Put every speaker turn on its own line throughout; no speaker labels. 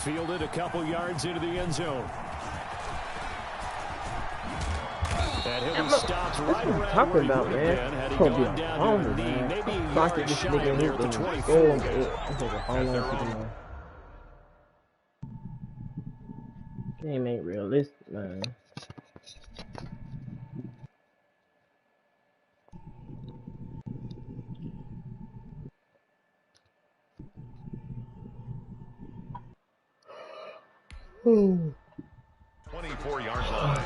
fielded a couple yards into the end zone. And he'll be stopped right around where he would have been had he gone down to a knee, maybe a yard shy of there at the 24.
Game ain't realistic, man.
Ooh. 24-yard line.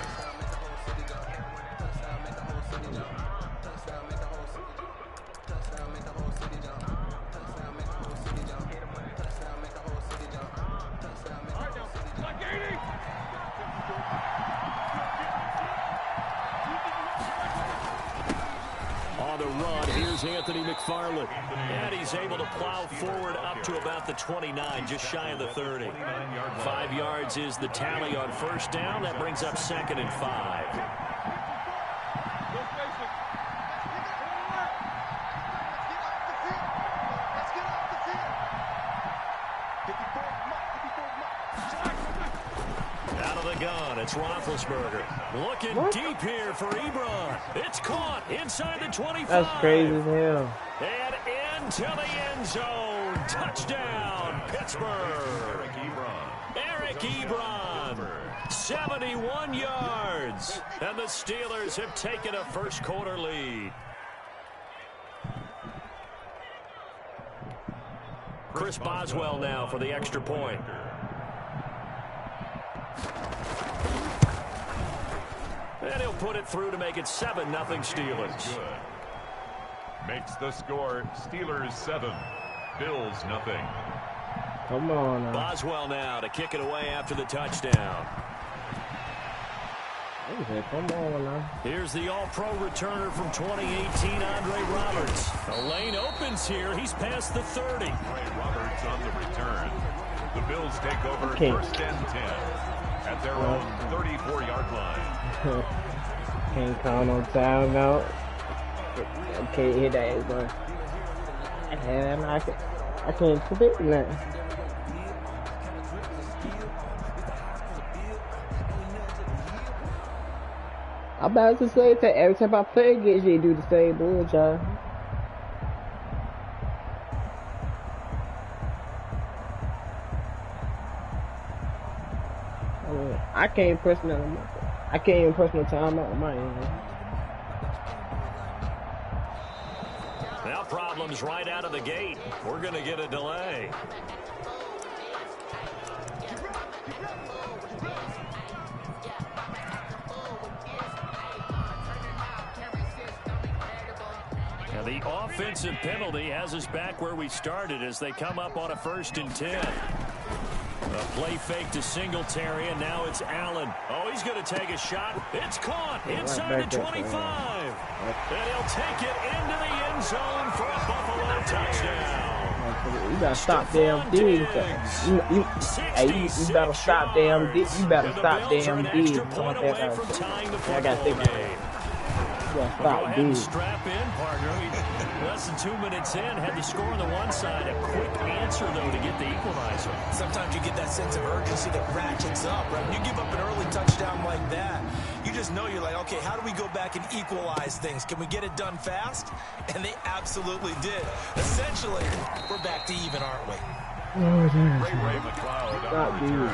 On the run, here's Anthony McFarland. And he's able to plow forward up to about the 29, just shy of the 30. 5 yards is the tally on first down. That brings up 2nd and 5. Out of the gun, it's Roethlisberger. Looking deep here for Ebron. It's caught inside the 25.
That's crazy as hell.
And into the end zone. Touchdown, Pittsburgh. Eric Ebron. 71 yards. And the Steelers have taken a first-quarter lead. Chris Boswell now for the extra point. And he'll put it through to make it 7-0 Steelers.
Good. Makes the score Steelers 7, Bills 0.
Come on now.
Boswell now to kick it away after the touchdown.
Come on now.
Here's the all-pro returner from 2018, Andre Roberts. The lane opens here. He's past the 30.
Andre Roberts on the return. The Bills take over 1st and 10 at their own 34-yard line.
Can't count on timeout. I can't hit that, but I can't predict that. I'm about to say that every time I play against you, do the same bullshit. I can't press nothing. I can't even press no timeout on my end.
Now problems right out of the gate. We're going to get a delay. Now the offensive penalty has us back where we started as they come up on a 1st and 10. A play fake to Singletary, and now it's Allen. Oh, he's going to take a shot. It's caught inside the 25. And he'll take it into the end zone for a Buffalo touchdown.
You better stop damn D. You better stop damn D. You better stop damn D. I got to think about it. Stop D.
Strap in, partner. Less than 2 minutes in, had the score on the one side. A quick answer, though, to get the equalizer.
Sometimes you get that sense of urgency that ratchets up, right? When you give up an early touchdown like that, you just know you're like, okay, how do we go back and equalize things? Can we get it done fast? And they absolutely did. Essentially, we're back to even, aren't we?
Ray McLeod on the return.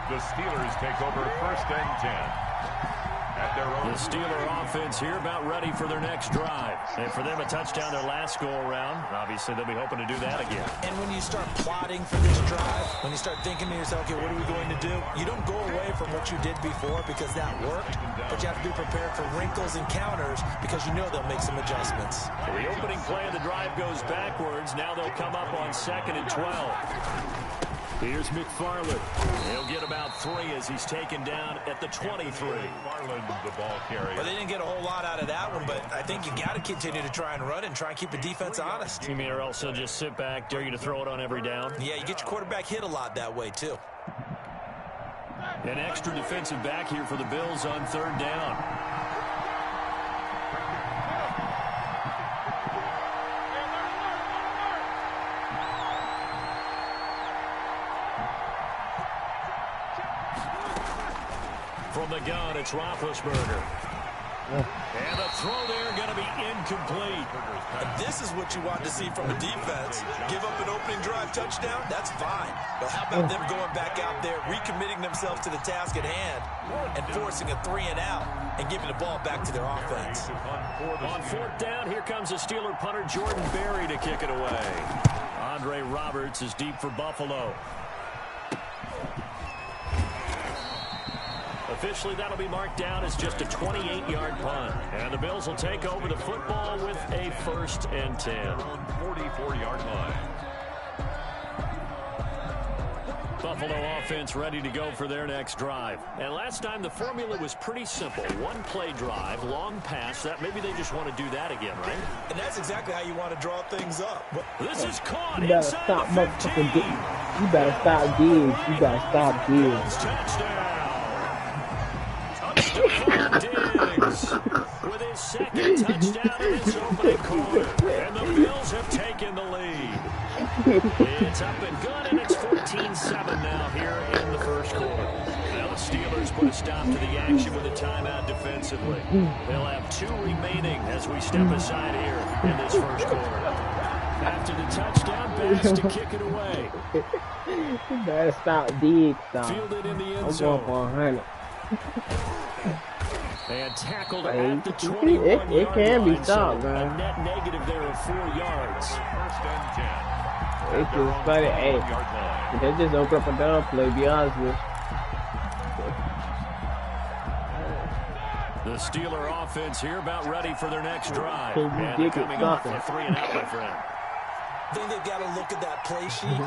The Steelers take over 1st and 10.
The Steeler offense here about ready for their next drive. And for them, a touchdown their last go-around. Obviously, they'll be hoping to do that again.
And when you start plotting for this drive, when you start thinking to yourself, okay, what are we going to do? You don't go away from what you did before because that worked, but you have to be prepared for wrinkles and counters because you know they'll make some adjustments.
The opening play of the drive goes backwards. Now they'll come up on 2nd and 12. Here's McFarland. He'll get about 3 as he's taken down at the 23.
McFarland, the ball carrier.
Well, they didn't get a whole lot out of that one, but I think you got to continue to try and run and try and keep the defense honest.
You mean or else they'll just sit back, dare you to throw it on every down?
Yeah, you get your quarterback hit a lot that way, too.
An extra defensive back here for the Bills on 3rd down. the gun, it's Roethlisberger. And the throw there going to be incomplete.
And this is what you want to see from a defense. Give up an opening drive touchdown, that's fine. But how about them going back out there, recommitting themselves to the task at hand, and forcing a 3-and-out and giving the ball back to their offense.
On fourth down, here comes a Steeler punter, Jordan Berry, to kick it away. Andre Roberts is deep for Buffalo. Officially, that'll be marked down as just a 28-yard punt. And the Bills will take over the football with a 1st and 10.
44-yard line.
Buffalo offense ready to go for their next drive. And last time, the formula was pretty simple. One play drive, long pass. That maybe they just want to do that again, right?
And that's exactly how you want to draw things up.
This is caught
you better
inside
stop
the 15.
motherfucking Diggs. You better stop Diggs. You better stop Diggs.
Touchdown. Diggs with his second touchdown in his opening quarter. And the Bills have taken the lead. It's up and good, and it's 14-7 now here in the first quarter. Now the Steelers put a stop to the action with a timeout defensively. They'll have 2 remaining as we step aside here in this first quarter. After the touchdown pass to kick it away.
You better stop Diggs, dog.
Fielded in the end
I'm going
zone.
for 100.
And tackled at the 21
it can be stopped,
so
man.
a net negative there of 4 yards.
1st and 10.
It's just funny. Hey, they just open up a down play, be honest with
The Steeler offense here about ready for their next drive.
you.
And they're coming off a 3-and-out, my friend.
I think they've got to look at that play sheet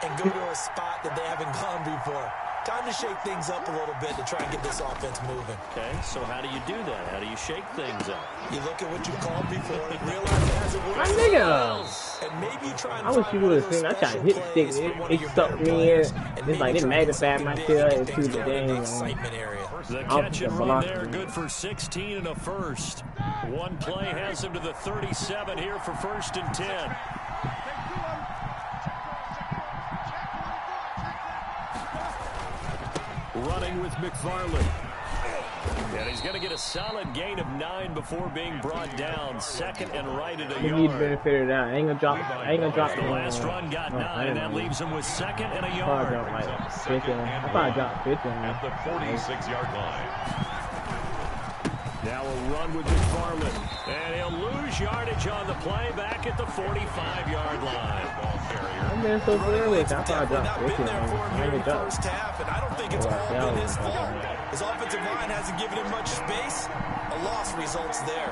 and go to a spot that they haven't gone before. Time to shake things up a little bit to try and get this offense moving.
Okay, so how do you do that? How do you shake things up?
You look at what you called before, realize it hasn't worked.
My nigga.
And maybe you try and
I wish you would have seen. I tried to hit stick. It stuck me in. It's like it magnified my tail into the damn
excitement area.
The catch and run there, good for 16 and a first. One play has him to the 37 here for 1st and 10. Running with McFarland. And he's going to get a solid gain of 9 before being brought down. 2nd and right at a
You need to
yard.
benefit it out. I ain't gonna drop.
The last run got 9, and that leaves him with 2nd and a
I
yard.
probably dropped like 50. I probably dropped 50.
At the 46-yard line.
Now a run with McFarland. And he'll lose yardage on the play back at the 45-yard line.
I'm being so good. I probably
Definitely
dropped
not
50.
been there for him here in the
I
first half, and I don't think it's all been his fault. His offensive line hasn't given him much space. A loss results there.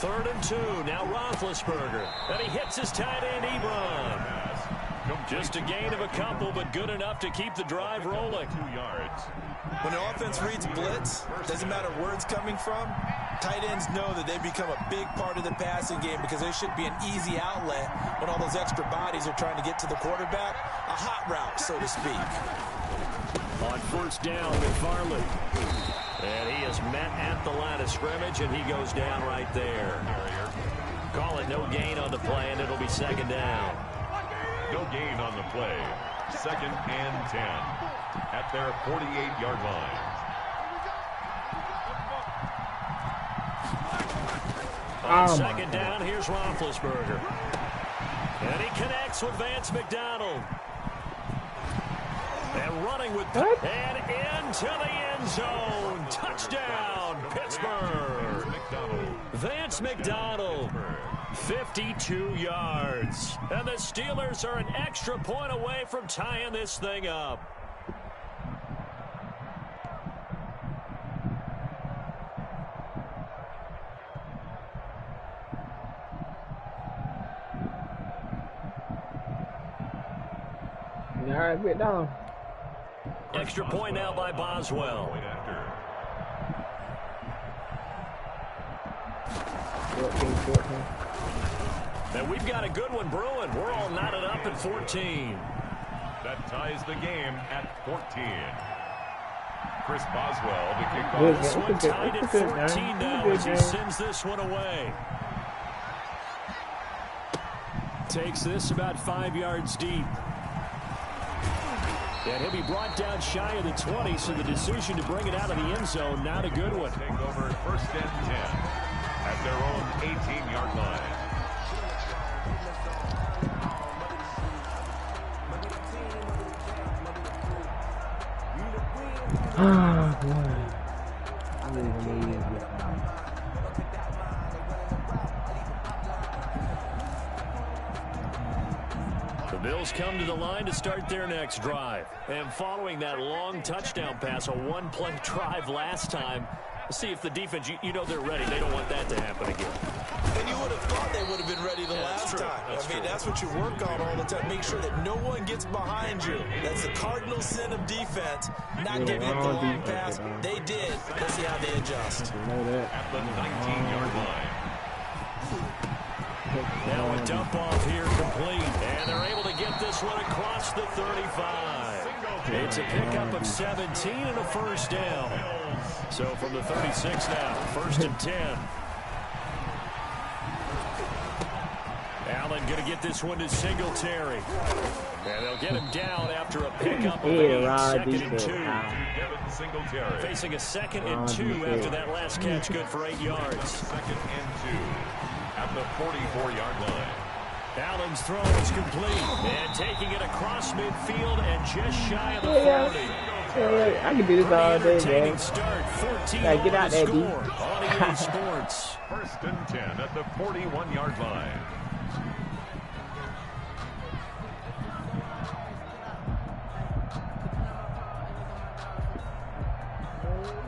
Third and 2. Now Roethlisberger. And he hits his tight end, Ebron. Just a gain of a couple, but good enough to keep the drive rolling.
2 yards.
When the offense reads blitz, doesn't matter where it's coming from, tight ends know that they become a big part of the passing game because they should be an easy outlet when all those extra bodies are trying to get to the quarterback. A hot route, so to speak.
On 1st down, McFarland. And he is met at the line of scrimmage, and he goes down right there. Call it no gain on the play, and it'll be 2nd down.
No gain on the play. 2nd and 10 at their 48-yard line.
On 2nd down, here's Roethlisberger. And he connects with Vance McDonald. And running with...
What?
And into the end zone. Touchdown, Pittsburgh. Vance McDonald. 52 yards. And the Steelers are an extra point away from tying this thing up.
All right, get down.
Extra point now by Boswell.
Point after.
14.
And we've got a good one brewing. We're all knotted up at 14.
That ties the game at 14. Chris Boswell to kick
Good,
off.
This one tied at 14 now as he sends this one away. takes this about 5 yards deep. And he'll be brought down shy of the 20, so the decision to bring it out of the end zone, not a good one.
Take over 1st and 10 at their own 18-yard line.
Oh, boy. I really believe this one.
The Bills come to the line to start their next drive. And following that long touchdown pass, a one-play drive last time, see if the defense, you know they're ready. They don't want that to happen again.
And you would have thought they would have been ready the last time. I mean, that's what you work on all the time. Make sure that no one gets behind you. That's the cardinal sin of defense. Not giving up the long pass. They did. Let's see how they adjust.
At the 19-yard line.
Now a dump off here complete. And they're able to get this one across the 35. It's a pickup of 17 and a first down. So from the 36 now, 1st and 10. Allen going to get this one to Singletary. And they'll get him down after a pickup of 8, 2nd and 2. Facing a 2nd and 2 after that last catch, good for 8 yards.
2nd and 2 at the 44-yard line.
Allen's throw is complete. And taking it across midfield and just shy of the 40.
Yeah, I can do this all day, man.
Start, 14
gotta get out there, D.
on EA Sports.
1st and 10 at the 41-yard line.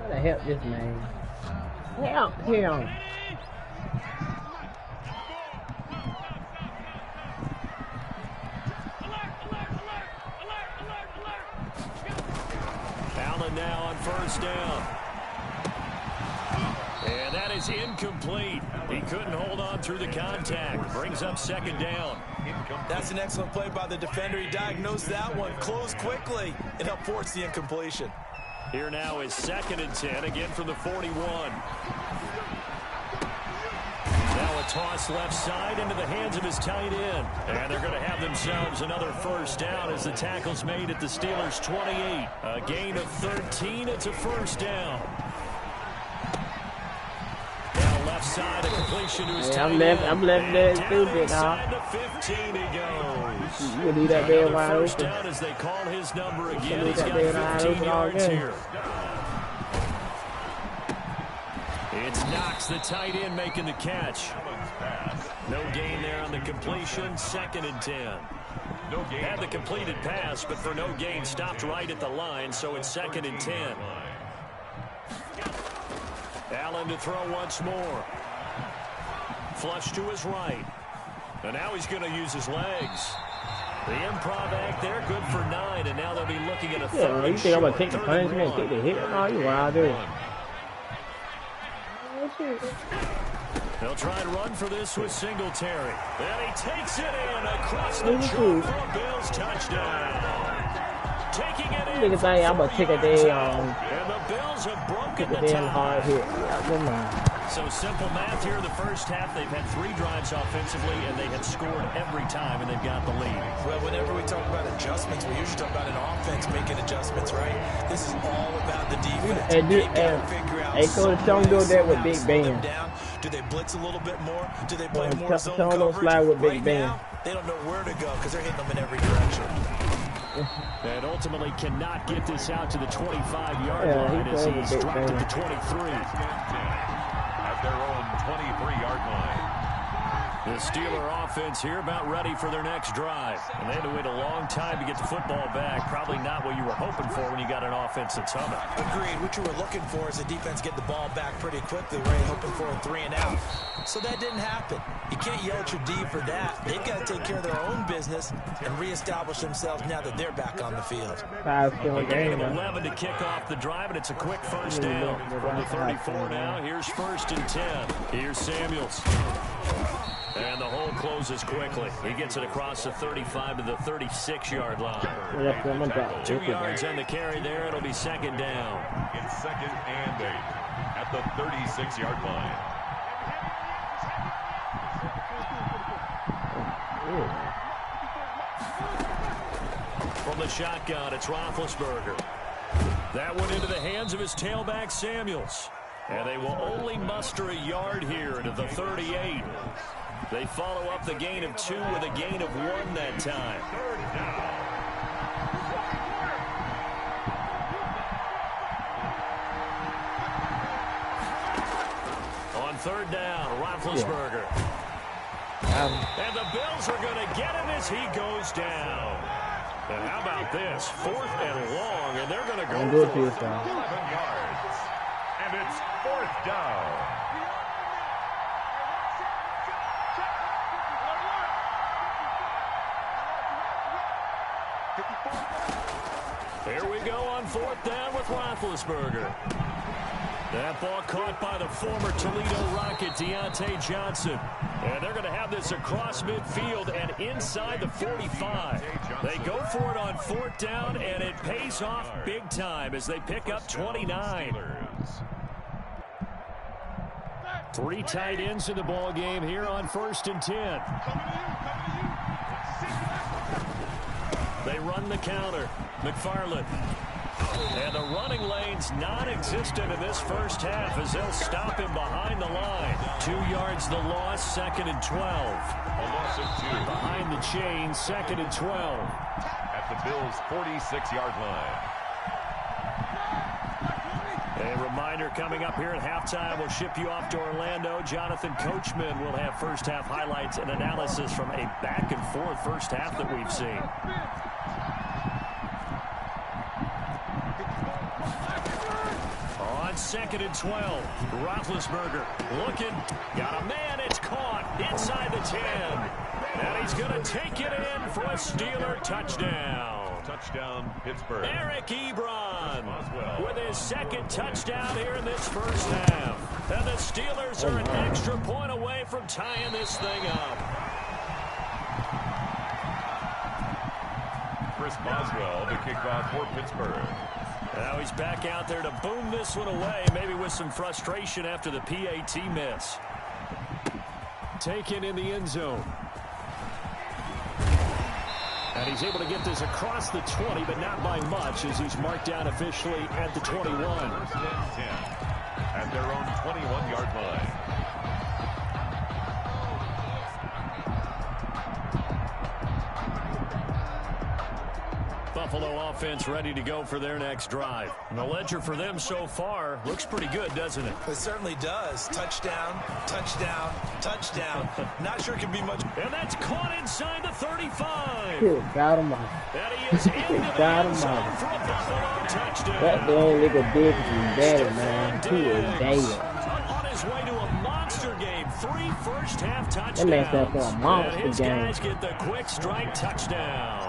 Gotta help this man. Help him.
Allen now on 1st down. And that is incomplete. He couldn't hold on through the contact. Brings up 2nd down.
That's an excellent play by the defender. He diagnosed that one, closed quickly, and helped force the incompletion.
Here now is 2nd and 10, again from the 41. Now a toss left side into the hands of his tight end. And they're going to have themselves another first down as the tackle's made at the Steelers' 28. A gain of 13, it's a first down. Now left side, a completion to his tight end.
I'm left there stupid,
Inside the 15 he goes.
You leave that man wide
First
open.
down as they call his number again. He's
that
got
man wide
15
open all
yards
game.
here. It's Knox, the tight end, making the catch. No gain there on the completion. 2nd and 10.
No gain.
Had the completed pass, but for no gain, stopped right at the line, so it's 2nd and 10. Allen to throw once more. Flush to his right. And now he's going to use his legs. The improv act there, good for 9, and now they'll be looking at a third.
Yeah, you think I'm going to take the
3rd and
punishment,
1.
take the hit? No, you wild, dude.
They'll try and run for this with Singletary. And he takes it in across the chalk for a Bills touchdown. Taking it in.
Nigga think I'm going to take a day
And the Bills have broken
take a
the
damn hard
tie.
hit. Yeah, come on.
So simple math here. The first half, they've had 3 drives offensively, and they have scored every time, and they've got the lead.
Well, whenever we talk about adjustments, we usually talk about an offense making adjustments, right? This is all about the defense.
And
They gotta figure out
Coach, don't do that with Big
slow them
Ben.
down. Do they blitz a little bit more? Do they play more zone
Don't
coverage?
slide with Big
Right
Ben.
now, they don't know where to go because they're hitting them in every direction.
And ultimately cannot get this out to the 25-yard
Yeah,
line as
playing
he's
with Big
dropped
Ben.
at the 23.
At their own 23-yard line.
The Steeler offense here about ready for their next drive. And they had to wait a long time to get the football back. Probably not what you were hoping for when you got an offense that's humming.
Agreed. What you were looking for is the defense get the ball back pretty quickly, right? Hoping for a 3 and out. So that didn't happen. You can't yell at your D for that. They've got to take care of their own business and reestablish themselves now that they're back on the field.
5-score
Gain
game,
of
man.
11 to kick off the drive, and it's a quick first down. From the 34 now, here's 1st and 10. Here's Samuels. And the hole closes quickly. He gets it across the 35 to the 36-yard line. 2 yards on the carry there. It'll be 2nd down.
It's 2nd and 8 at the 36-yard line.
From the shotgun, it's Roethlisberger. That went into the hands of his tailback, Samuels. And they will only muster a yard here into the 38. They follow up the gain of 2 with a gain of 1 that time. On 3rd down, Roethlisberger. And the Bills are going to get him as he goes down. And how about this? 4th and long, and they're going to go for
11 yards. And it's 4th down.
Here we go on 4th down with Roethlisberger. That ball caught by the former Toledo Rocket, Deontay Johnson. And they're going to have this across midfield and inside the 45. They go for it on 4th down, and it pays off big time as they pick up 29. 3 tight ends in the ball game here on 1st and 10. They run the counter. McFarland. And the running lane's non-existent in this first half as they'll stop him behind the line. 2 yards the loss, 2nd and 12.
A loss of 2.
Behind the chain, 2nd and 12.
At the Bills' 46-yard line.
A reminder coming up here at halftime, we'll ship you off to Orlando. Jonathan Coachman will have first half highlights and analysis from a back-and-forth first half that we've seen. On 2nd and 12, Roethlisberger looking, got a man, it's caught inside the 10. And he's going to take it in for a Steeler touchdown.
Touchdown, Pittsburgh.
Eric Ebron with his 2nd touchdown here in this first half. And the Steelers are an extra point away from tying this thing up.
Chris Boswell, the kickoff for Pittsburgh.
Now he's back out there to boom this one away, maybe with some frustration after the PAT miss. Taken in the end zone. And he's able to get this across the 20, but not by much, as he's marked down officially at the 21.
1st and 10 at their own 21-yard line.
Buffalo offense ready to go for their next drive. And the ledger for them so far looks pretty good, doesn't it?
It certainly does. Touchdown, touchdown, touchdown. Not sure it can be much.
And that's caught inside the 35.
Good God Almighty.
And he is into the end zone for a Buffalo touchdown.
That damn nigga big is better, man. He is damn.
On his way to a monster game. 3 first-half touchdowns.
That makes that for a monster
and his
game.
guys get the quick strike touchdown.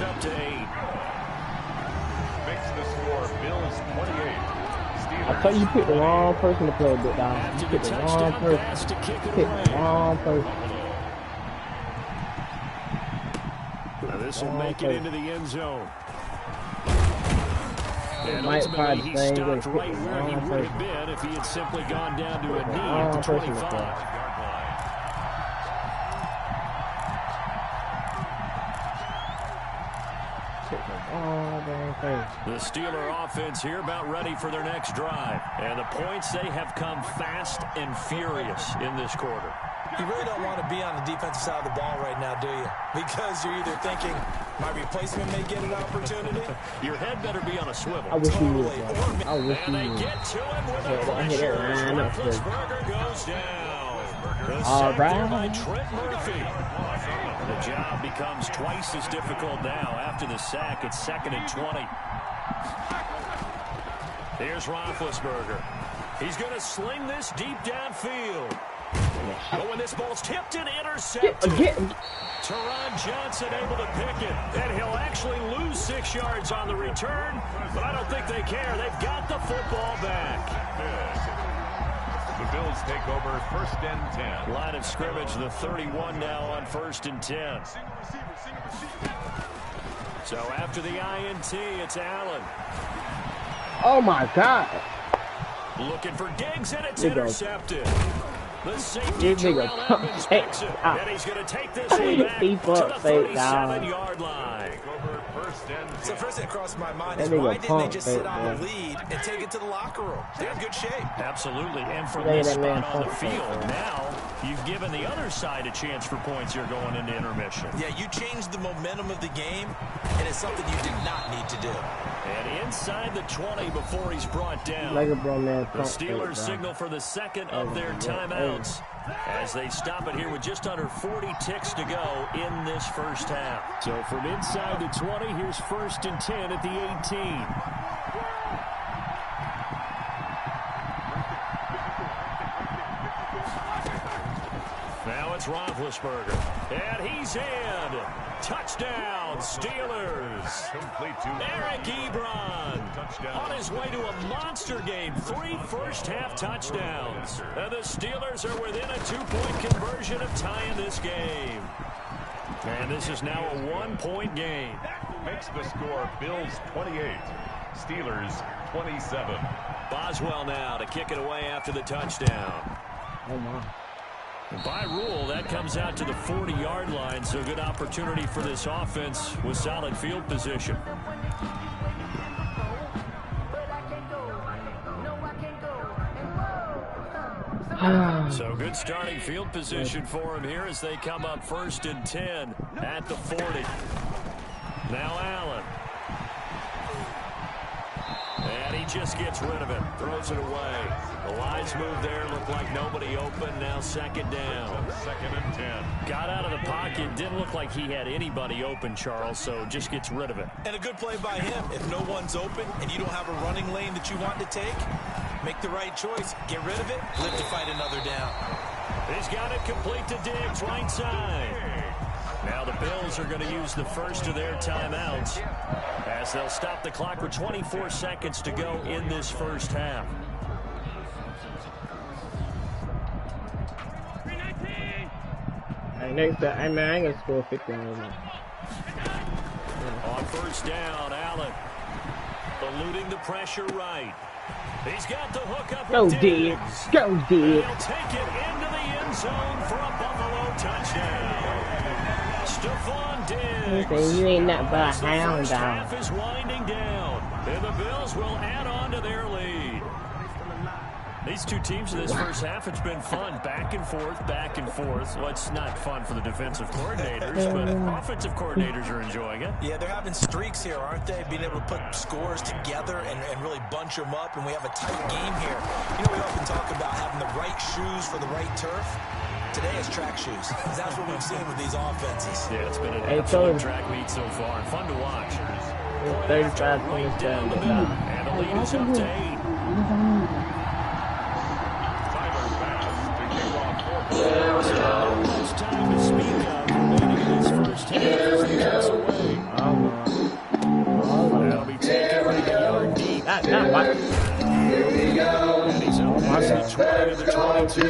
Up to 8.
Makes the score Bills 28.
I tell you, you picked the wrong person to play with, dog. You picked the wrong person. You picked the wrong person.
Now this will make it into the end zone. And
Might
ultimately, he
find
stopped
the
right where he would have been if he had simply gone down to a knee at the 25. The Steeler offense here about ready for their next drive. And the points, they have come fast and furious in this quarter.
You really don't want to be on the defensive side of the ball right now, do you? Because you're either thinking, my replacement may get an opportunity.
Your head better be on a swivel.
I wish you would. I wish
And
you
they
would.
get to him with a pressure. Roethlisberger goes down.
All right.
By Trent Murphy. The job becomes twice as difficult now. After the sack, it's 2nd and 20. Here's Roethlisberger. He's going to sling this deep downfield. Oh, and this ball's tipped and intercepted. Teron Johnson able to pick it. And he'll actually lose 6 yards on the return. But I don't think they care. They've got the football back.
The Bills take over 1st and 10.
Line of scrimmage, the 31 now on 1st and 10. So after the INT, it's Allen.
Oh, my God.
Looking for Diggs, and it's intercepted. The safety,
This nigga
Terrell
pump
Evans
fake
makes it,
down.
and he's going to take this one back
He
to
pump
the
fake down.
37-yard line.
So first thing crossed my mind is
That nigga
why didn't they
pump
just
fake,
sit on
man.
the lead and take it to the locker room? They're in good shape.
Absolutely, and from
Look at
this
that man
spot on the
pump fake,
field,
man.
now you've given the other side a chance for points here going into intermission.
Yeah, you changed the momentum of the game, and it's something you did not need to do.
And inside the 20 before he's brought down.
Like a bro man
The
pump fake
Steelers
down.
signal for the second of their timeouts as they stop it here with just under 40 ticks to go in this first half. So from inside the 20, here's 1st and 10 at the 18. Now it's Roethlisberger, and he's in. Touchdown, Steelers.
Complete to
Eric Ebron
Touchdown.
on his way to a monster game. 3 first-half touchdowns. And the Steelers are within a 2-point conversion of tying this game. And this is now a 1-point game.
Makes the score Bills 28, Steelers 27.
Boswell now to kick it away after the touchdown.
Oh my.
By rule, that comes out to the 40-yard line, so good opportunity for this offense with solid field position. So good starting field position for him here as they come up 1st and 10 at the 40. Now Allen. And he just gets rid of it, throws it away. The lines move there, look like nobody open, now 2nd down.
2nd and 10.
Got out of the pocket, didn't look like he had anybody open, Charles, so just gets rid of it.
And a good play by him. If no one's open and you don't have a running lane that you want to take, make the right choice. Get rid of it, live to fight another down.
He's got it complete to Diggs, right side. Now the Bills are going to use the first of their timeouts as they'll stop the clock with 24 seconds to go in this first half.
Hey, next time, I ain't gonna score 50 on him.
On 1st down, Allen eluding the pressure right. He's got the hook up.
Go,
with
Diggs. Go,
And
Diggs.
he'll take it into the end zone for a Buffalo touchdown. Stephon Diggs.
You ain't not by a
As the
hound
first
dog.
half is winding down, and the Bills will add on to their lead. These two teams in this first half, it's been fun. Back and forth, back and forth. Well, it's not fun for the defensive coordinators, but offensive coordinators are enjoying it.
Yeah, they're having streaks here, aren't they? Being able to put scores together and really bunch them up, and we have a tight game here. You know, we often talk about having the right shoes for the right turf. Today is track shoes. That's what we've seen with these offenses.
Yeah, it's been an
Hey,
absolute
Tony.
track meet so far. Fun to watch.
35
Right
minutes
down the
down.
middle, and the lead is up to 8.
Tyler Bass to kick off for
Not much time to speak of remaining in this first half as he cuts away. That'll be taken like a yard deep.
Not what?
And he's up past the 20 to the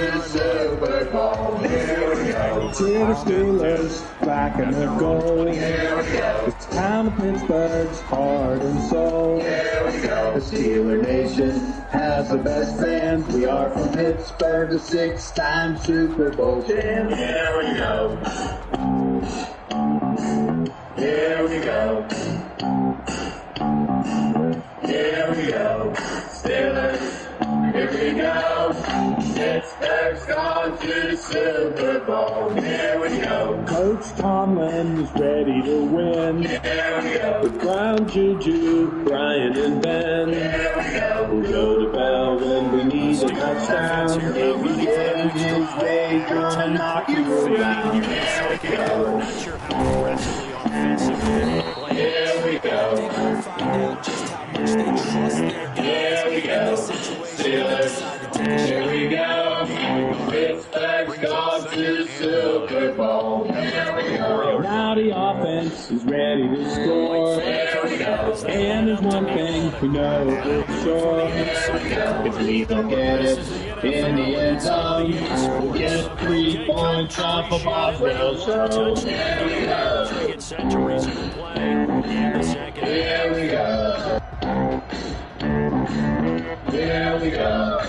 22-yard line.
To the Steelers, black and the gold. It's time of Pittsburgh's heart and soul. The Steeler Nation has the best fans. We are from Pittsburgh, the 6-time Super Bowl champ. Here we go. Here we go. Here we go. Steelers, here we go. Pittsburgh's gone to the Super Bowl. Here we go. Coach Tomlin is ready to win. Here we go. With Brown, Juju, Brian, and Ben. Here we go. We'll go to Bell when we need a touchdown. If we get in his way, gonna knock you around. Here we go.
Not sure how aggressively offensively they play.
Here we go.
They will find out just how much they trust their guys
Here we
in
go.
this situation. They decide to take a
Here we go. Pittsburgh's gone to the Super Bowl. Here we go. Now the offense is ready to score. Here we go. And there's one thing we know for sure. If we don't get it in the end zone, we'll get 3 points off of Boswell's show. Here we go.
Get set to resume play in the second half.
Here we go. Here we go.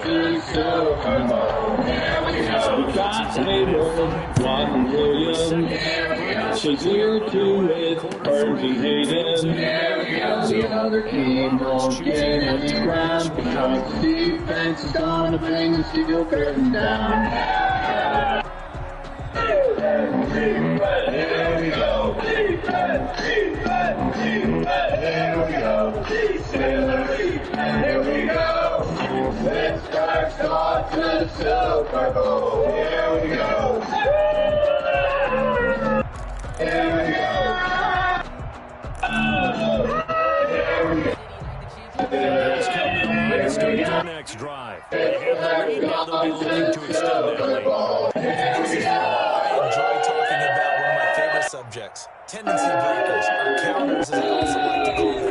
to the Super Bowl. Here we go. We got Taylor, Watson Williams. Shazier too with Bernie Hayden. Here we go. Another team on game and it's grind because the defense is gonna bring the steel curtain down. Here we go. Defense. Here we go. Here we go. Pittsburgh's gone to the Super Bowl. Here we go. Here we go.
Let's come to the line. Start their next drive. They have the lead. Now they'll be looking to extend that lead.
This is why I enjoy talking about one of my favorite subjects, tendency breakers, or counters, as I also like to call them.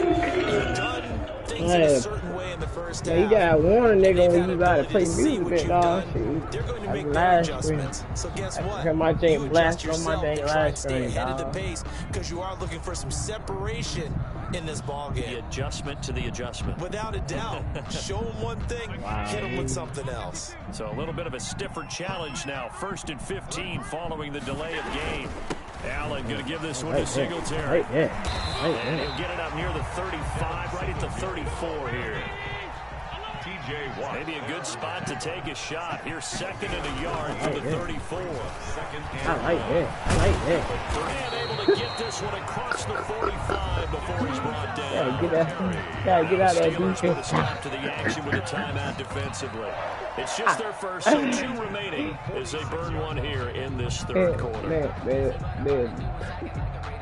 You've done things in a certain way in the first half.
You gotta warn a nigga when you gotta play
See
music,
what you've
dog.
done. They're going to make their adjustments. So guess what?
Heard my
You
thing
adjust
blast on my
yourself
dang
to try and
live
stay
stream,
ahead of the
dog.
pace because you are looking for some separation in this ball
The
game.
adjustment to the adjustment.
Without a doubt, show them one thing, hit them with something else.
So a little bit of a stiffer challenge now. 1st and 15 following the delay of game. Allen going to give this one to Singletary. And he'll get it up near the 35, right at the 34 here.
TJ Watt.
Maybe a good spot to take a shot. Here's 2nd and a yard to the 34.
Second
I
and
like that. I like that.
And able to get this one across the 45 before he's brought down.
Gotta get out of that
Steelers put a
defense.
stop to the action with a timeout defensively. It's just their first, so 2 remaining as they burn one here in this third quarter.
Man.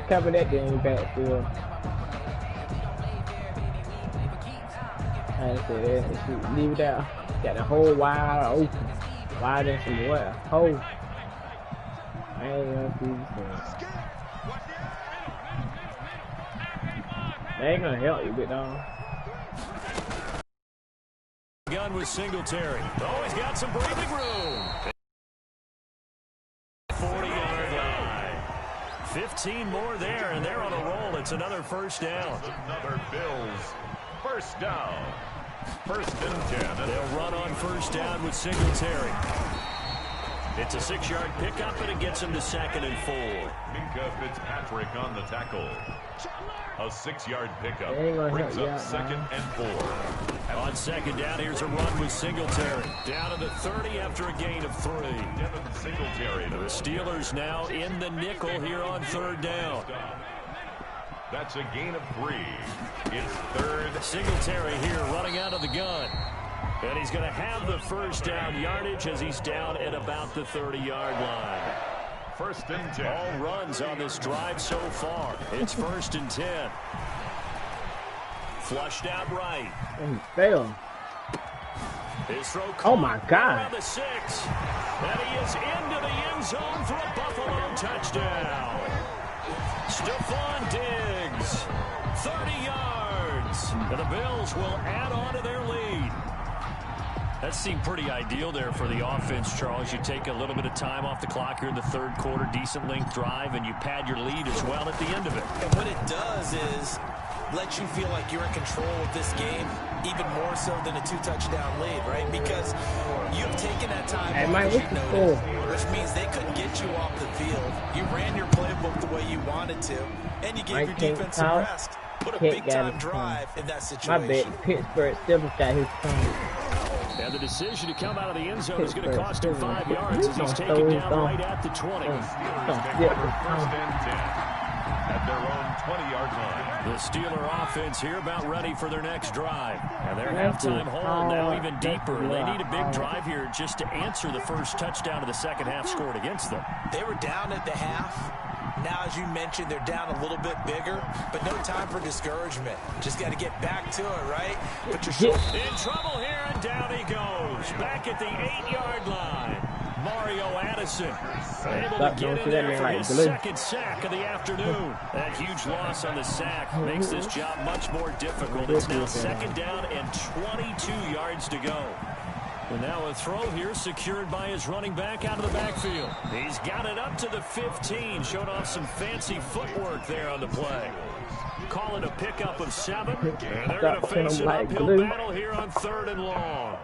Cover that game backfield. I said that. Leave it out. Got the whole wide open. Wide in from what? Hole. I ain't gonna see this thing. They ain't gonna help you, big dog.
Gun with Singletary. Oh, he's got some breathing room. 40-yard line. 15 more there, and they're on a roll. It's another first down.
another Bills first down. 1st and 10.
They'll run on first down with Singletary. It's a 6-yard pickup, and it gets him to 2nd and 4.
Minkah Fitzpatrick on the tackle. A 6-yard pickup
They ain't gonna
brings
help you
up
out,
2nd and 4.
On 2nd down, here's a run with Singletary. Down to the 30 after a gain of 3.
Devin Singletary.
The Steelers now in the nickel here on 3rd down.
That's a gain of 3. It's 3rd.
Singletary here running out of the gun. And he's going to have the first down yardage as he's down at about the 30-yard line.
1st and 10.
All runs on this drive so far. It's 1st and 10. Flushed out right.
And he fell.
His throw
Oh my God.
around the 6. And he is into the end zone for a Buffalo touchdown. Stephon Diggs, 30 yards. And the Bills will add on to their lead. That seemed pretty ideal there for the offense, Charles. You take a little bit of time off the clock here in the 3rd quarter, decent length drive, and you pad your lead as well at the end of it.
And what it does is let you feel like you're in control of this game, even more so than a 2-touchdown lead, right? Because you've taken that time
Hey,
off,
Mike,
as
what's
you
the
noted,
score?
which means they couldn't get you off the field. You ran your playbook the way you wanted to, and you gave
Mike
your
can't
defense some
foul.
rest. Put a
Can't
big-time
get it.
drive in that
My
situation.
bet, Pittsburgh still got his phone.
And the decision to come out of the end zone is going to
Pittsburgh
cost him
still
5
got
yards as he's
it.
taken
Throw his
down
thumb.
right at the 20.
Steelers take
Yeah.
over 1st and 10 at their own 20-yard line.
The Steeler offense here about ready for their next drive. And their
That's
halftime
it.
hole now even
That's
deeper.
it.
They need a big drive here just to answer the first touchdown of the second half scored against them.
They were down at the half. Now, as you mentioned, they're down a little bit bigger, but no time for discouragement. Just got to get back to it, right? Put your shoulder.
In trouble here, and down he goes. Back at the 8-yard line. Mario Addison able to get in there for his second sack of the afternoon. That huge loss on the sack makes this job much more difficult. It's now 2nd down and 22 yards to go. And now a throw here secured by his running back out of the backfield. He's got it up to the 15. Showed off some fancy footwork there on the play. Call it a pickup of 7. And they're going to face an uphill battle here on 3rd and long.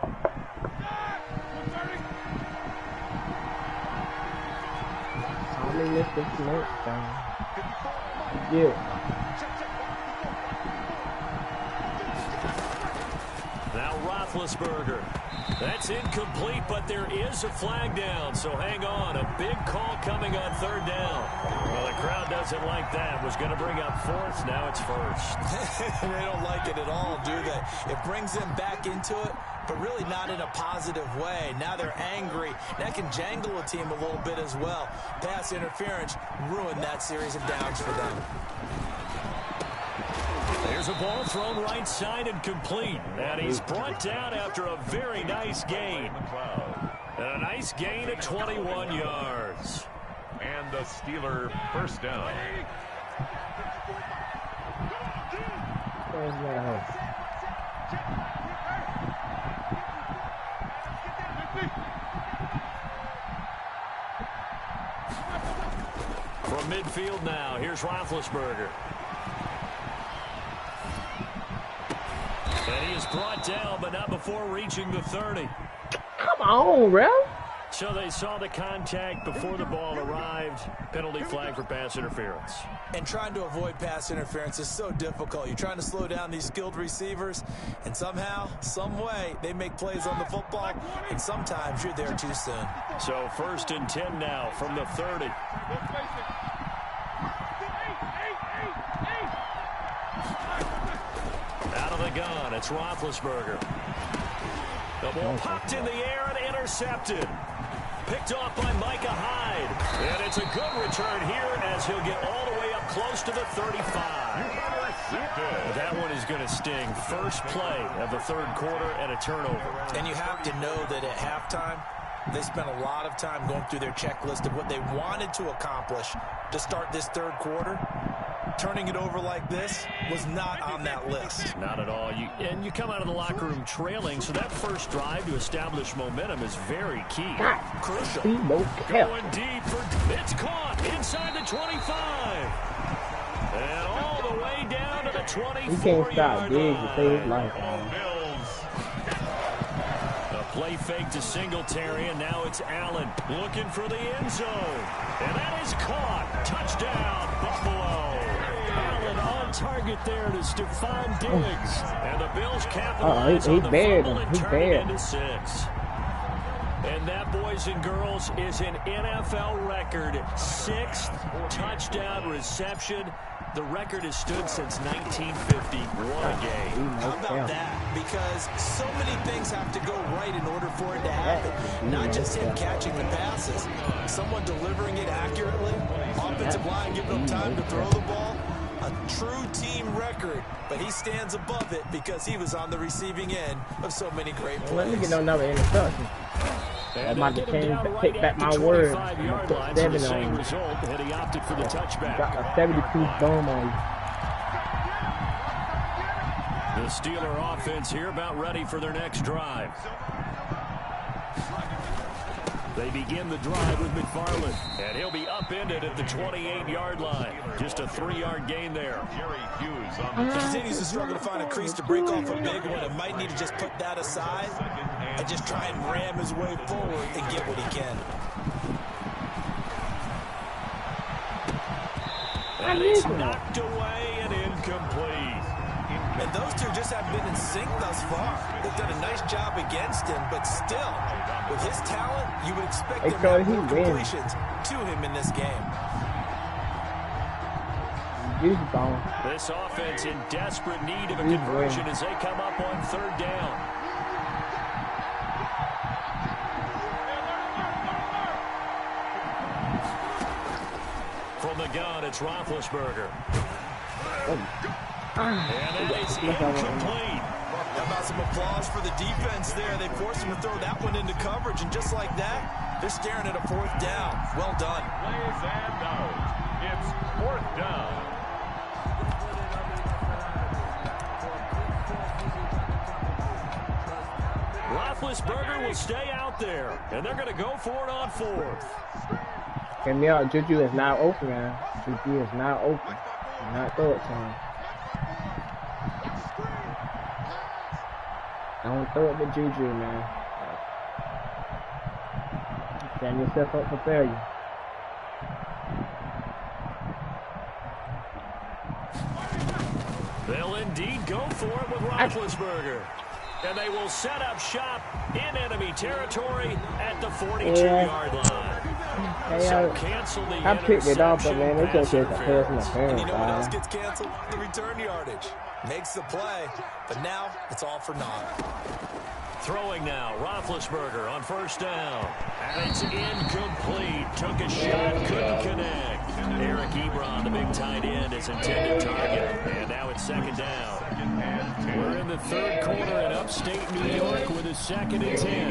me miss this next time. Yeah.
Now Roethlisberger. That's incomplete, but there is a flag down, so hang on. A big call coming on third down. Well, the crowd doesn't like that. Was going to bring up fourth, now it's first.
They don't like it at all, do they? It brings them back into it, but really not in a positive way. Now they're angry. That can jangle a team a little bit as well. Pass interference ruined that series of downs for them.
There's a ball thrown right side and complete. And he's brought down after a very nice gain. And a nice gain at 21 yards.
And the Steeler first down.
From midfield now, here's Roethlisberger. And he is brought down, but not before reaching the 30.
Come on, bro.
So they saw the contact before the ball arrived. Penalty flag for pass interference.
And trying to avoid pass interference is so difficult. You're trying to slow down these skilled receivers, and somehow, some way, they make plays on the football, and sometimes you're there too soon.
So 1st and 10 now from the 30. Out of the gun, it's Roethlisberger. The ball popped in the air and intercepted. Picked off by Micah Hyde. And it's a good return here as he'll get all the way up close to the 35. That one is going to sting. First play of the third quarter and a turnover.
And you have to know that at halftime, they spent a lot of time going through their checklist of what they wanted to accomplish to start this third quarter. Turning it over like this was not on that list.
Not at all. You come out of the locker room trailing, so that first drive to establish momentum is very key. Crucial. Going deep for it's caught inside the 25. And all the way down to the 24-yard line.
He can't stop big to save his life.
A play fake to Singletary, and now it's Allen looking for the end zone. And that is caught. Touchdown, Buffalo. Allen on target there to Stephon Diggs. And the Bills capitalize on the fumble and turn it into 6. And that, boys and girls, is an NFL record. 6th touchdown reception. The record has stood since 1950. What a game.
How about that? Because so many things have to go right in order for it to happen. Not just him catching the passes. Someone delivering it accurately. Offensive line giving him time to throw the ball. A true team record. But he stands above it because he was on the receiving end of so many great plays.
Let me get another interception. I'm about to take back my word. I'm going to put 7 on him.
And he opted for the touchback.
Got a 70-piece dome on you.
The Steeler offense here about ready for their next drive. They begin the drive with McFarland. And he'll be upended at the 28-yard line. Just a 3-yard gain there.
Jerry Hughes on
He continues to struggle to find a crease to break off a big one. It might need to just put that aside and just try and ram his way forward and get what he can.
And it's knocked away and incomplete.
And those two just haven't been in sync thus far. They've done a nice job against him, but still, with his talent, you would expect them to have more completions to him in this game.
This offense in desperate need of a conversion as they come up on third down. From the gun, it's Roethlisberger. And it is incomplete.
How about some applause for the defense there? They forced him to throw that one into coverage, and just like that, they're staring at a 4th down. Well done.
plays and out. It's 4th down.
Roethlisberger will stay out there, and they're going to go for it on 4th.
Hear me out. Juju is now open, man. Juju is now open. Do not throw it to him. Don't throw it to Juju, man. Setting yourself up for failure.
They'll indeed go for it with Roethlisberger. And they will set up shop in enemy territory at the 42-yard line. So cancel the
I picked it off, but man, it's okay to pass
and you know what else gets canceled? The return yardage. Makes the play, but now it's all for naught.
Throwing now, Roethlisberger on first down. And it's incomplete. Took a shot, couldn't connect. Eric Ebron, the big tight end, is intended target. And now it's second down. We're in the third quarter in upstate New York with a 2nd and 10.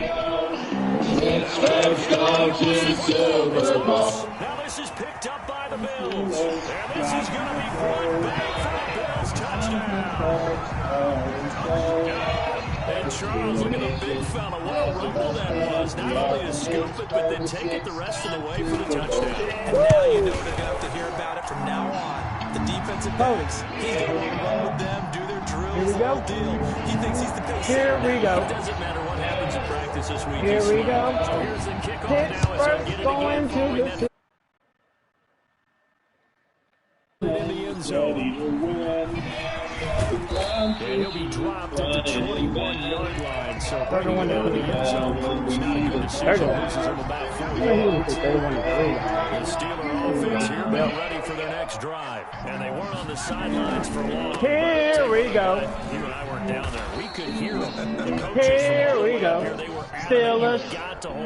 Now this is picked up by the Bills. And this is going to be brought back for the Bills touchdown. And Charles, look at the big fella. What a rumble that was. Not only to scoop it, but then take it the rest of the way for the touchdown.
And now you know they're going to have to hear about it from now on. The defensive backs, he's going to run with them, do their drills, the whole deal. He thinks he's the pace.
Here we go.
It doesn't matter what happens in practice this week.
Here we go.
So here's the kickoff now as they get it again following that. In the end zone. And he'll be dropped at the 21-yard line. So bringing him out of the end zone proves not a good decision. Loses him about 4 yards. The Steeler offense here now ready for their next drive. And they weren't on the sidelines for long.
Here we go.
You and I weren't down there. We could hear them. The
Here we go. Steelers.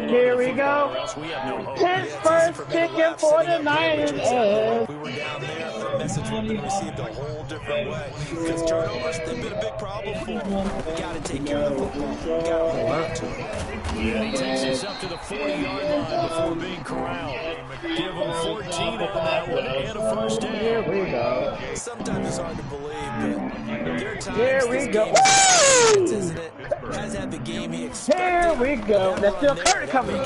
Here we go. Pittsburgh's kicking for the Niners.
We were down there. The message would have been received a whole different way. Because turnovers, they've been a big problem for them. We got to take care of the football. We got to hold on to it.
Yeah, he takes us up to the 40-yard line before being corralled. Give him 14 on that one and a first down.
Here we go.
Sometimes it's hard to believe, but there are times
Here we go.
isn't it? Has had the game he expected.
Here we go. That's still Curry coming.
I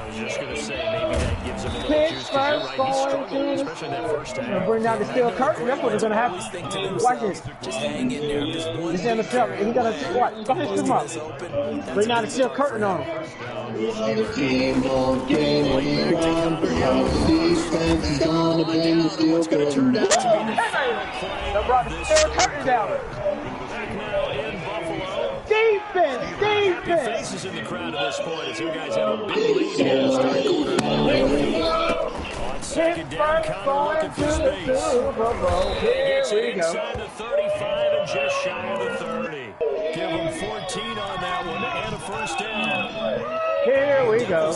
was just going to say, maybe that gives him a little juice. Because you're right, he struggled, especially in that first half.
Bring down the steel curtain. That's what they're going to happen. Watch this.
Just hang in there. Just one.
He's in the truck. He's going to what? Go ahead, shoot him up. Bring down the steel curtain on him.
What's going to turn out to be the final play.
They brought the steel curtain down.
Back now in Buffalo.
Defense.
Faces in the crowd at this point as you guys have a big lead here in the start quarter. On second down, Connor looking for space. Gets it inside the 35 and just shy of the 30. Give him 14 on that one and a first down.
Here we go.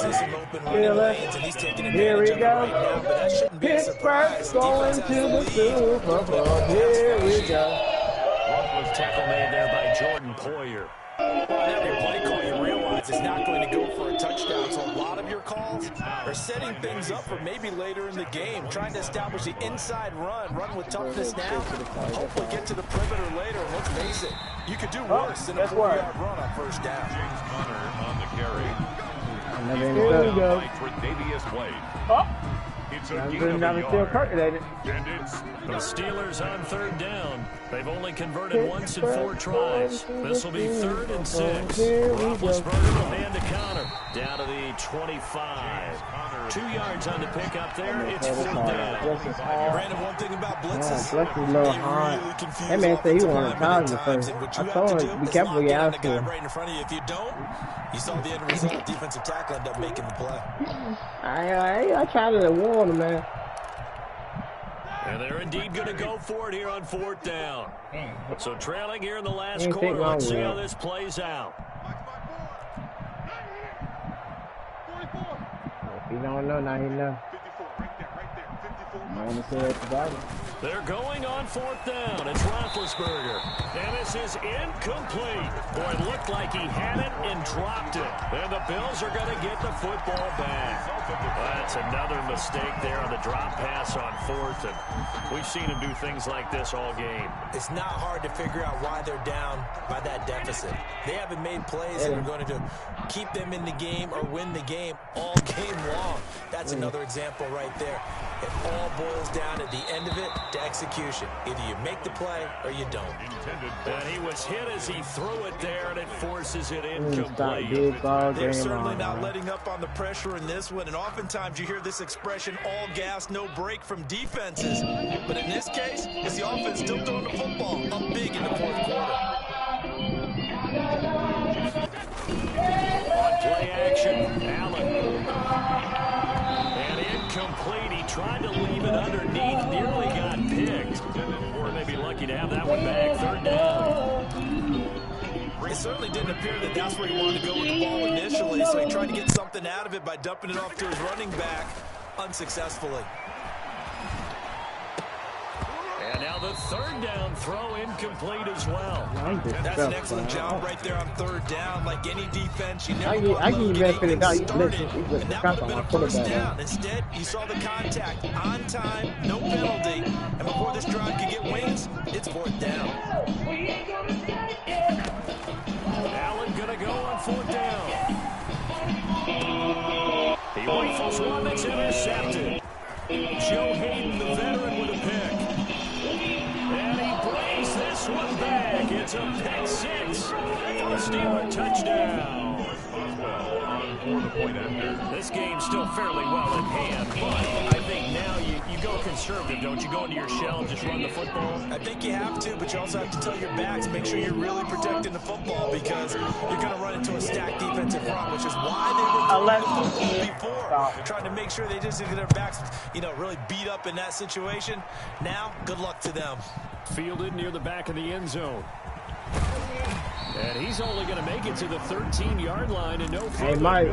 Here we go. Pittsburgh's going to the Super Bowl. Here we go.
Was tackle made there by Jordan Poyer.
Every play call you realize is not going to go for a touchdown. So a lot of your calls are setting things up for maybe later in the game, trying to establish the inside run with toughness now, hopefully get to the perimeter later. And let's face it, you could do worse than a 4-yard run on first down.
James Conner on the carry.
Here we go.
Tre'Davious White. It's a gain of a yard. And it's
The Steelers on third down. They've only converted once in 4 tries. This will be 3rd and 6. Roethlisberger will hand to Connor. Down to the 25. 2 yards on the pickup there. It's 4th down.
Brandon, one thing about blitzes,
Bless his little heart. That man said he wanted time first. I told him, be careful, you out there.
right in front of you. If you don't, you saw the end result. Defensive tackle end up making the play.
I tried to warn him, man.
And they're indeed going to go for it here on 4th down. So trailing here in the last quarter. Let's see how this plays out.
If you don't know, now you know. I want to say it together.
They're going on 4th down. It's Roethlisberger. And this is incomplete. Boy, it looked like he had it and dropped it. And the Bills are going to get the football back. That's another mistake there on the drop pass on 4th. And we've seen him do things like this all game.
It's not hard to figure out why they're down by that deficit. They haven't made plays that are going to keep them in the game or win the game all game long. That's another example right there. It all boils down at the end of it. to execution. Either you make the play or you don't.
And he was hit as he threw it there, and it forces it incomplete.
They're certainly not letting up on the pressure in this one, and oftentimes you hear this expression, all gas, no break from defenses. But in this case, it's the offense still throwing the football up big in the fourth quarter.
On play action, Allen. And incomplete. He tried to leave it underneath, nearly got picked. Or maybe lucky to have that one back. Third down.
It certainly didn't appear that that's where he wanted to go with the ball initially, so he tried to get something out of it by dumping it off to his running back unsuccessfully.
And now the third down throw incomplete as well.
That's an excellent job right there on third down. Like any defense, you never want
I
to
can
get
even
anything started,
and
and that would have been a first down. Instead, you saw the contact on time, no penalty, and before this drive could get wings, it's fourth down.
Allen gonna go on fourth down. He rifles one that's intercepted. Joe Hayden, the veteran, with a pick. And he brings this one back. It's a pick six for a Steeler touchdown. This game's still fairly well in hand, but I think now you go conservative, don't you? Go into your shell and just run the football?
I think you have to, but you also have to tell your backs, make sure you're really protecting the football because you're going to run into a stacked defensive front, which is why they were throwing the football before, trying to make sure they just get their backs, really beat up in that situation. Now, good luck to them.
Fielded near the back of the end zone. And he's only going to make it to the 13-yard line and no further.
Hey, Mike,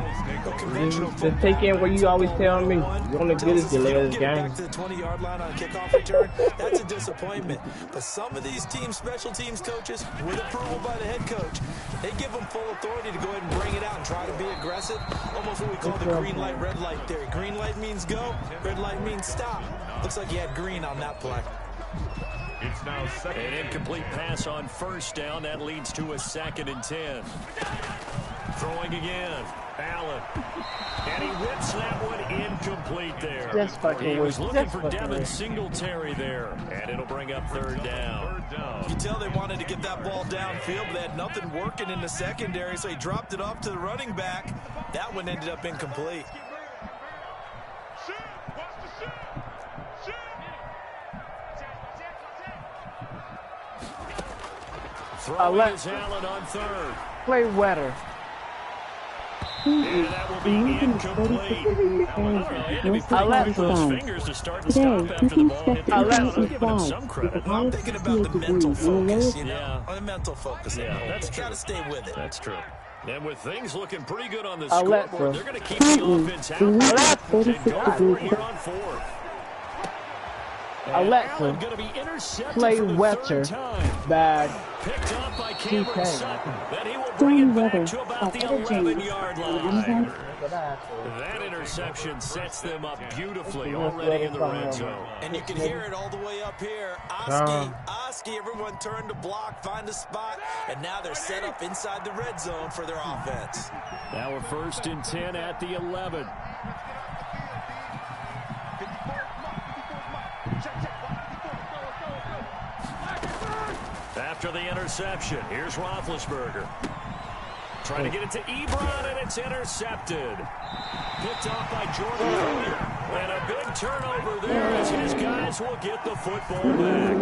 just take in what you always tell me. You're only good as your last game.
Back to the 20-yard line on a kickoff return, that's a disappointment. But some of these special teams coaches, with approval by the head coach, they give them full authority to go ahead and bring it out and try to be aggressive. Almost what we call the green light, red light theory. Green light means go, red light means stop. Looks like you had green on that play.
It's now second.
An incomplete pass on first down. That leads to a 2nd and 10. Throwing again. Allen. And he whips that one incomplete there. He was looking for Devin Singletary there. And it'll bring up third down.
You can tell they wanted to get that ball downfield, but they had nothing working in the secondary, so he dropped it off to the running back. That one ended up incomplete.
Throwing is Allen on third.
Play wetter.
And that will be incomplete. Those fingers to start and stop after the ball hit the ground. I'm giving him some credit.
Well, I'm thinking about the mental focus, on the mental focus.
Yeah, that's
got to stay with it.
That's true. And with things looking pretty good on the scoreboard, they're going to keep the offense out. And go for it here on fourth.
Alexa, play wetter. Bad.
Picked up by Cameron Sutton. Then he will bring it back to about the 11-yard line. That interception sets them up beautifully already in the red zone.
And you can hear it all the way up here. Oski, everyone turned to block, find a spot, and now they're set up inside the red zone for their offense.
Now we're 1st and 10 at the 11. After the interception, here's Roethlisberger. Trying to get it to Ebron, and it's intercepted. Picked off by Jordan Jr. And a big turnover there as his guys will get the football back.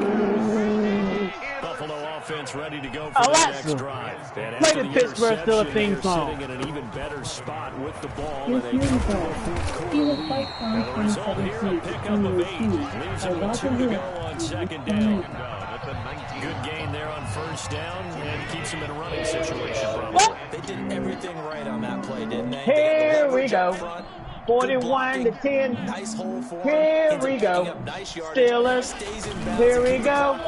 Buffalo offense ready to go for the next drive. And
play the Pittsburgh still a theme song.
Sitting in an even better spot with the ball. And they come to a fourth quarter. And the result here, a pickup of 8. Leaves it with 2 to go on 2nd down. Good gain there on first down, and keeps him in a running situation.
They did everything right on that play, didn't they?
Here we go. 41 to 10.
Nice hole for him.
Here we go. Steelers. Here we go.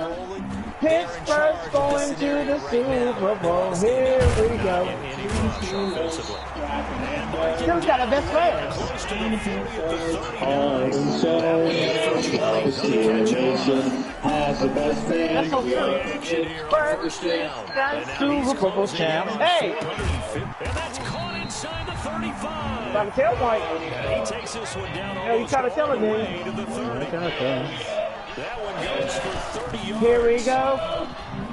Pittsburgh's going to the Super Bowl. Here we go. Who's got the best players?
Has the best thing.
That's so true. Pittsburgh's Super Bowl champ. Hey!
And that's caught inside the 35.
Trying to tell Mike.
He takes this one down.
You trying to tell him,
man. To the 30. That one goes for 30 yards.
Here we go.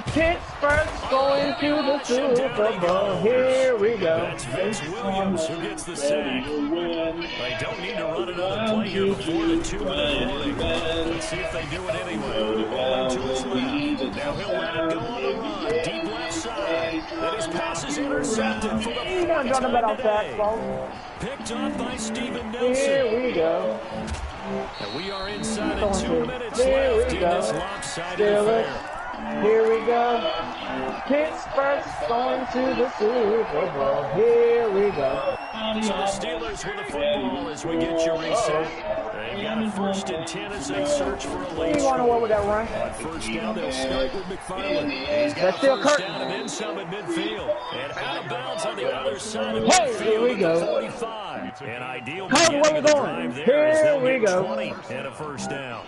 Pittsburgh's going to the Super Bowl. Here we go.
That's Vince Williams who gets the sack. They don't need to run another play here before the 2-minute warning. Let's see if they do it anyway. Rolling to his left. Now he'll let it go on the run. Deep left side. Then his pass is intercepted for the fourth time today. Picked off by Steven Nelson.
Here we go.
And we are inside of 2 minutes left in this lopsided affair.
Here we go. Pittsburgh's going to the Super Bowl. Here we go.
So the Steelers with the football as we get you reset. They've got a 1st and 10 as they search for a late
You want to
score.
work with that run?
On first down, they'll start with McFarland. He's got
still
first
Kirk.
down and then some at midfield. And out of bounds on the other side of
Hey,
midfield
here we
at
go.
the 45. An ideal
Coach,
beginning
where
of
we
the
going?
drive there as
Here
they'll
we
get
go.
20 and a first down.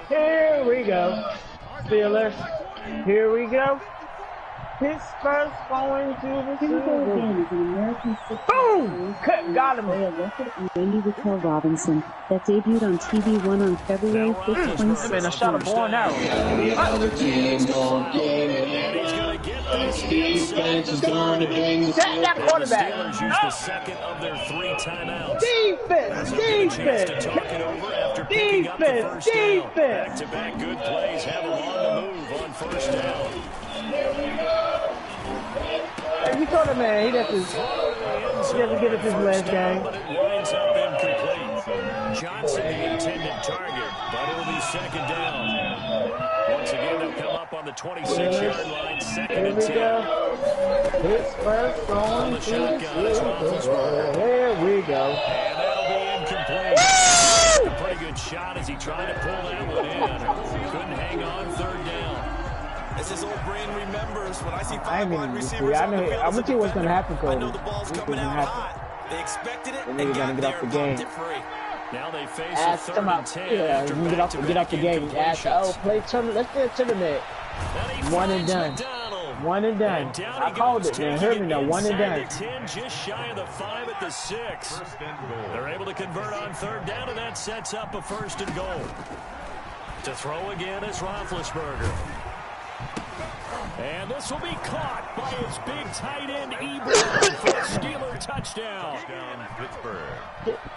Here we go. Steelers. Here we go. Pittsburgh's going to the Super Bowl. Boom! Got him.
Randy Raquel Robinson that debuted on TV One on February 5th, 2016.
I shot a ball and arrow.
Other team don't game
And he's going to get this.
defense is gonna bring the
That
And the
quarterback.
Steelers use the second of their 3 timeouts.
Defense.
Chance to
Defense.
talk it over after picking up the
Defense.
first down.
Defense.
Back-to-back good plays have him on the move on first down.
Hey, you told him, man, he has to get up his last game.
But it winds up incomplete. Johnson, the intended target, but it'll be second down. Once again, they'll come up on the 26-yard line, second
Here
and
we
10.
go. Pittsburgh's going to the Super Bowl. Here we go.
And that'll be incomplete. A pretty good shot as he tried to pull that one in. Couldn't hang on third down.
As his old brain remembers, when I see
I
5
mean,
wide
see,
receivers
I
on the
know.
field
I'm
as a
gonna tell you what's gonna
defender,
happen,
I
Cody.
know the ball's
What's
coming
gonna
out
happen?
hot. They expected it
And
and
they're gonna
got
get off
there
the
and
game.
popped it free.
Now they face a
Ask
3rd
them
and
out.
10
Yeah,
after
you get off the game. Ask, oh, play tournament. Let's play a tournament. One and done. One and done. I called it, man. Heard me now. One and done.
10, just shy of the 5 at the 6. They're able to convert on third down, and that sets up a 1st and goal. To throw again is Roethlisberger. And this will be caught by his big tight end, Ebron, for a Steeler touchdown.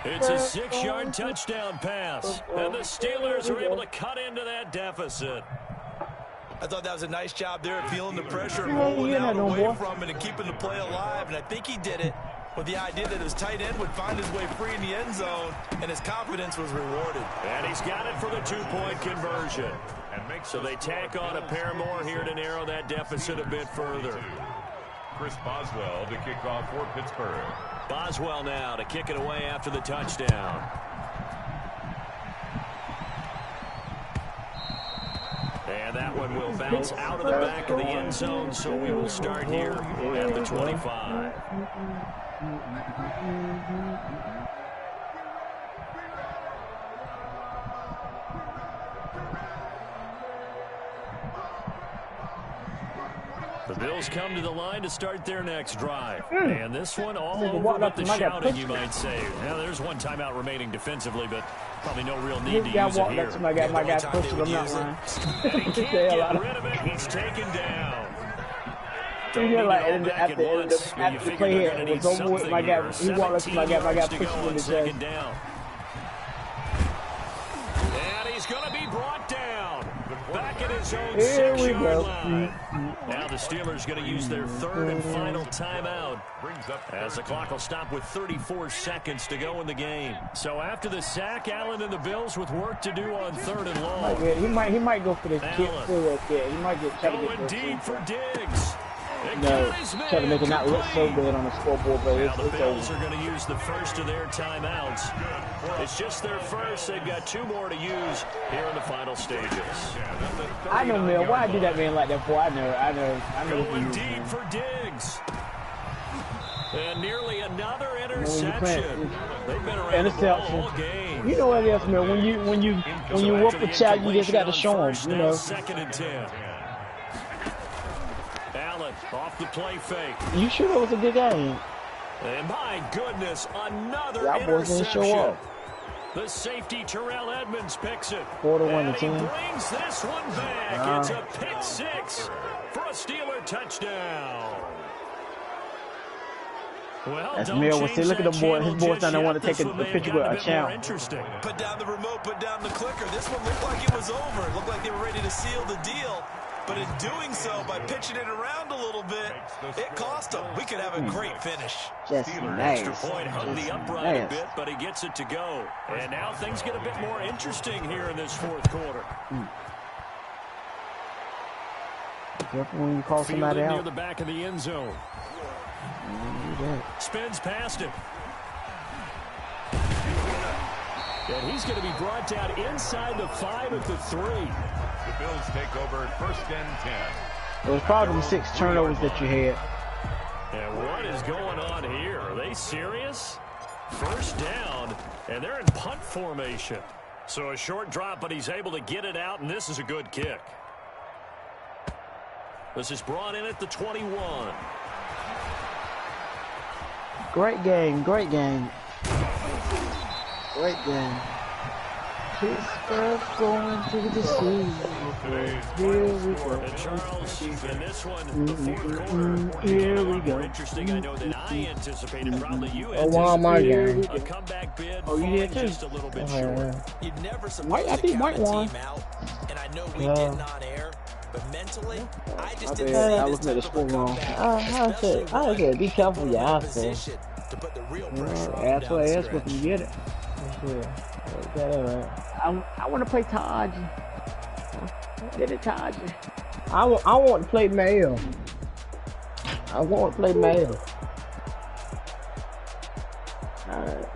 It's a 6-yard touchdown pass, and the Steelers are able to cut into that deficit.
I thought that was a nice job there of feeling the pressure and rolling out away from it and keeping the play alive. And I think he did it with the idea that his tight end would find his way free in the end zone, and his confidence was rewarded.
And he's got it for the 2-point conversion. So they tack on a pair more here to narrow that deficit a bit further.
Chris Boswell to kick off for Pittsburgh.
Boswell now to kick it away after the touchdown. And that one will bounce out of the back of the end zone, so we will start here at the 25. The Bills come to the line to start their next drive. And this one all over with the shouting, you might say. Now, there's one timeout remaining defensively, but probably no real need to use it here.
My guy pushed him, I'm not lying.
He can't get rid of it. He's taken down.
After the play here, it was over with. My guy, he walked up to my guy pushed him in the chest.
Down. And he's going to be brought down. Back at his own 6-yard line. Now the Steelers going to use their 3rd and final timeout as the clock will stop with 34 seconds to go in the game. So after the sack, Allen and the Bills with work to do on 3rd and long.
He might go for the kick. He might try to get
going deep for Diggs.
No, try to make it not look so good on the scoreboard, but
now the Bills are going to use the first of their timeouts. It's just their first. They've got 2 more to use here in the final stages.
I know, Mill. Why I do that man like that for? I know.
Going deep for Diggs. And nearly another interception. They've been around the ball all game.
You know what else, Mill? When you whoop a child, you just got to show him. You know.
2nd and 10. Allen off the play fake.
You sure that was a good game?
And my goodness, another
Y'all boys didn't
interception.
show up.
The safety, Terrell Edmonds, picks it.
41 to 10.
And he brings this one back. It's a pick six for a Steeler touchdown. Well,
That's Mill. See, look at the boy. His boys don't want to take a picture with a champ.
Interesting.
Put down the remote, put down the clicker. This one looked like it was over. It looked like they were ready to seal the deal. But in doing so, by pitching it around a little bit, it cost them. We could have a great finish.
Just nice.
Extra point hung the upright a bit, but he gets it to go. And now things get a bit more interesting here in this fourth quarter.
Careful when you call somebody out.
Near the back of the end zone. Spins past him. And he's going to be brought down inside the 5 at the 3.
The Bills take over first and 10.
It was probably 6 turnovers that you had.
And what is going on here? Are they serious? First down, and they're in punt formation. So a short drop, but he's able to get it out, and this is a good kick. This is brought in at the 21.
Great game, great game. Great game. Pittsburgh going to the sea. Here we go.
And Charles, in this one, the fourth quarter,
Here we go.
more interesting, I know, than I anticipated. Probably you
Walmart game.
A comeback bid.
Oh, you did too?
Just a little bit short.
You'd never
I think White won.
And I know we didn't on air, but mentally, I just didn't
I was at the school wrong. I said, be careful with your eyes, man. That's what it is when you get it. I want to play Taj. Get it, Taj. I want to play male. I want to play male. Alright.